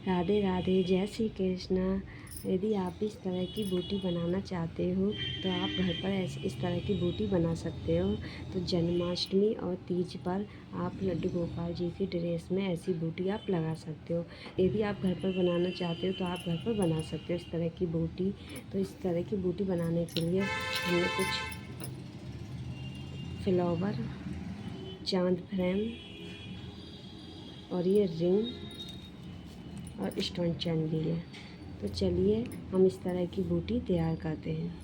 राधे राधे, जय श्री कृष्णा। यदि आप इस तरह की बूटी बनाना चाहते हो तो आप घर पर इस तरह की बूटी बना सकते हो। तो जन्माष्टमी और तीज पर आप लड्डू गोपाल जी की ड्रेस में ऐसी बूटी आप लगा सकते हो। यदि आप घर पर बनाना चाहते हो तो आप घर पर बना सकते हो इस तरह की बूटी। तो इस तरह की बूटी बनाने के लिए हमने कुछ फ्लावर, चांद फ्रेम और ये रिंग और स्टोन चैन ली है। तो चलिए हम इस तरह की बूटी तैयार करते हैं।